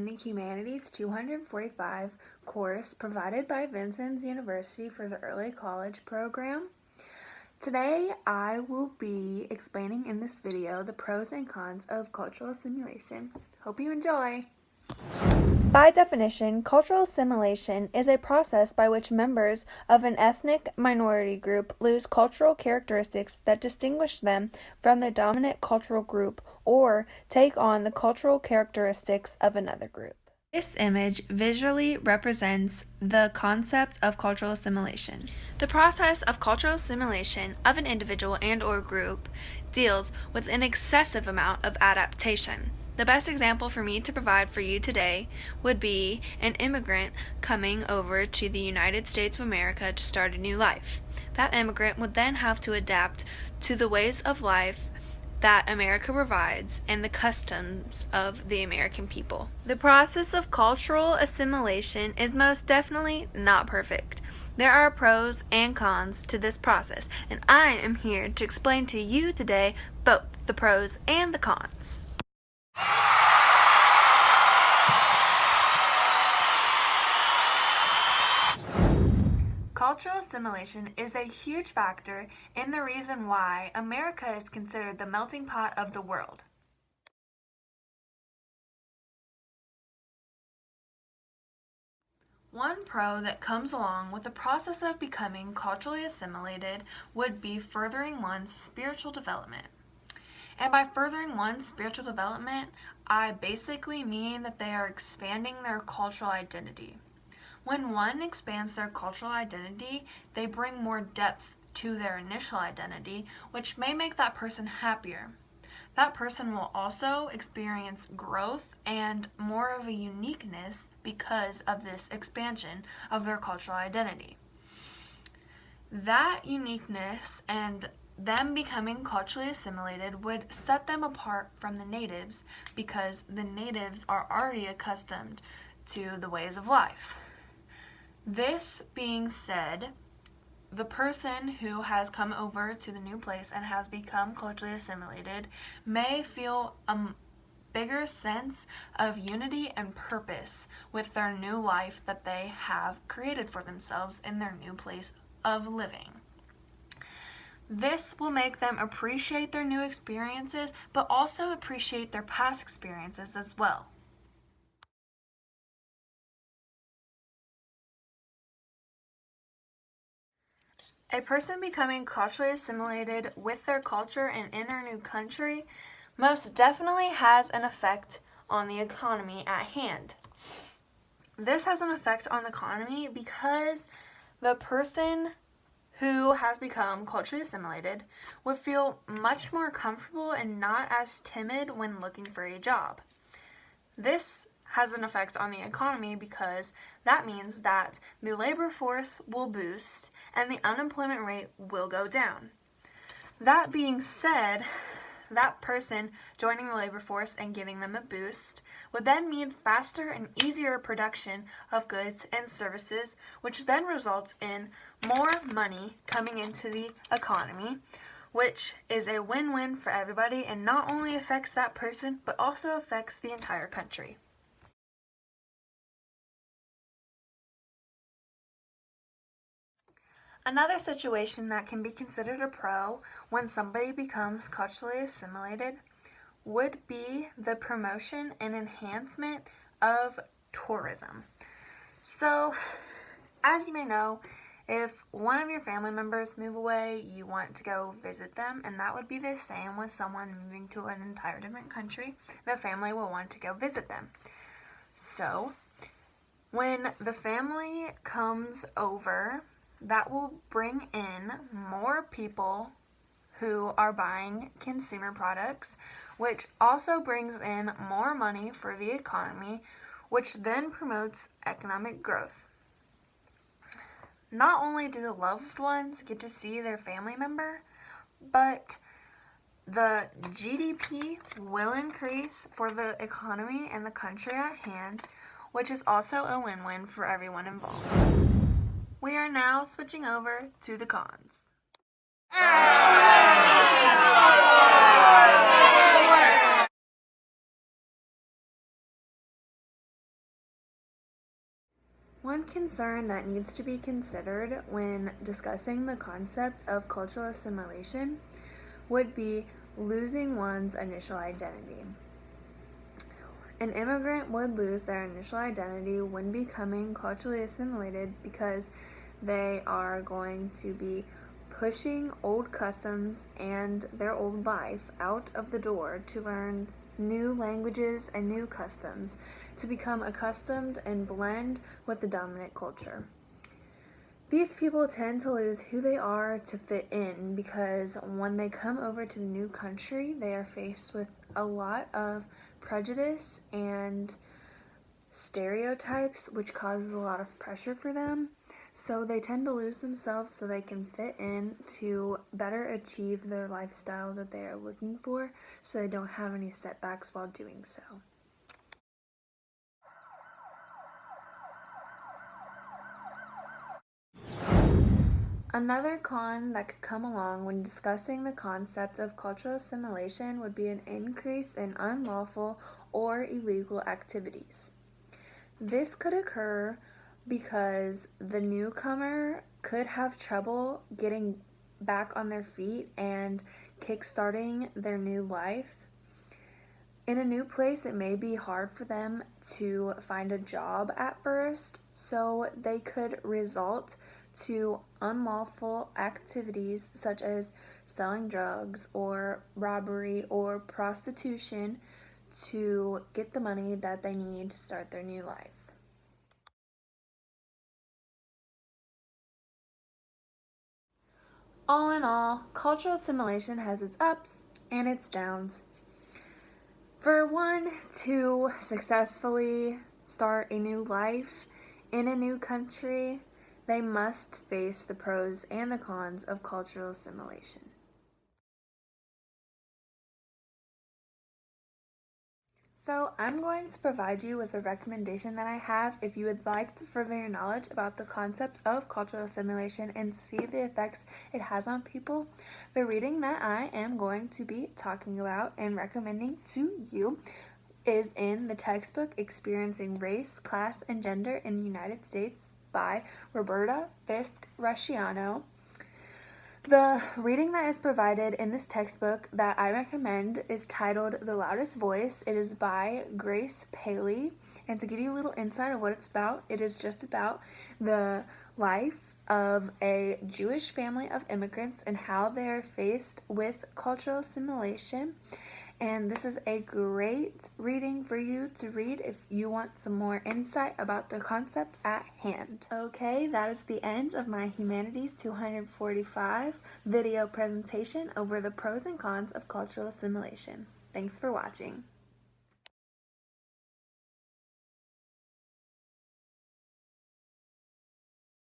the Humanities 245 course provided by Vincennes University for the Early College program. Today, I will be explaining in this video the pros and cons of cultural assimilation. Hope you enjoy! By definition, cultural assimilation is a process by which members of an ethnic minority group lose cultural characteristics that distinguish them from the dominant cultural group or take on the cultural characteristics of another group. This image visually represents the concept of cultural assimilation. The process of cultural assimilation of an individual and/or group deals with an excessive amount of adaptation. The best example for me to provide for you today would be an immigrant coming over to the United States of America to start a new life. That immigrant would then have to adapt to the ways of life that America provides and the customs of the American people. The process of cultural assimilation is most definitely not perfect. There are pros and cons to this process, and I am here to explain to you today both the pros and the cons. Cultural assimilation is a huge factor in the reason why America is considered the melting pot of the world. One pro that comes along with the process of becoming culturally assimilated would be furthering one's spiritual development. And by furthering one's spiritual development, I basically mean that they are expanding their cultural identity. When one expands their cultural identity, they bring more depth to their initial identity, which may make that person happier. That person will also experience growth and more of a uniqueness because of this expansion of their cultural identity. That uniqueness and them becoming culturally assimilated would set them apart from the natives because the natives are already accustomed to the ways of life. This being said, the person who has come over to the new place and has become culturally assimilated may feel a bigger sense of unity and purpose with their new life that they have created for themselves in their new place of living. This will make them appreciate their new experiences, but also appreciate their past experiences as well. A person becoming culturally assimilated with their culture and in their new country most definitely has an effect on the economy at hand. This has an effect on the economy because the person who has become culturally assimilated would feel much more comfortable and not as timid when looking for a job. This has an effect on the economy because that means that the labor force will boost and the unemployment rate will go down. That being said, that person joining the labor force and giving them a boost would then mean faster and easier production of goods and services, which then results in more money coming into the economy, which is a win-win for everybody and not only affects that person, but also affects the entire country. Another situation that can be considered a pro when somebody becomes culturally assimilated would be the promotion and enhancement of tourism. So, as you may know, if one of your family members move away, you want to go visit them, and that would be the same with someone moving to an entire different country. The family will want to go visit them. So, when the family comes over, that will bring in more people who are buying consumer products, which also brings in more money for the economy, which then promotes economic growth. Not only do the loved ones get to see their family member, but the GDP will increase for the economy and the country at hand, which is also a win-win for everyone involved. We are now switching over to the cons. One concern that needs to be considered when discussing the concept of cultural assimilation would be losing one's initial identity. An immigrant would lose their initial identity when becoming culturally assimilated because they are going to be pushing old customs and their old life out of the door to learn new languages and new customs, to become accustomed and blend with the dominant culture. These people tend to lose who they are to fit in because when they come over to the new country, they are faced with a lot of prejudice and stereotypes, which causes a lot of pressure for them. So they tend to lose themselves so they can fit in to better achieve their lifestyle that they are looking for, so they don't have any setbacks while doing so. Another con that could come along when discussing the concept of cultural assimilation would be an increase in unlawful or illegal activities. This could occur because the newcomer could have trouble getting back on their feet and kickstarting their new life. In a new place, it may be hard for them to find a job at first, so they could resort to unlawful activities such as selling drugs or robbery or prostitution to get the money that they need to start their new life. All in all, cultural assimilation has its ups and its downs. For one to successfully start a new life in a new country, they must face the pros and the cons of cultural assimilation. So I'm going to provide you with a recommendation that I have if you would like to further your knowledge about the concept of cultural assimilation and see the effects it has on people. The reading that I am going to be talking about and recommending to you is in the textbook Experiencing Race, Class, and Gender in the United States by Roberta Fisk-Rusciano. The reading that is provided in this textbook that I recommend is titled The Loudest Voice. It is by Grace Paley, and to give you a little insight of what it's about, it is just about the life of a Jewish family of immigrants and how they are faced with cultural assimilation. And this is a great reading for you to read if you want some more insight about the concept at hand. Okay, that is the end of my Humanities 245 video presentation over the pros and cons of cultural assimilation. Thanks for watching.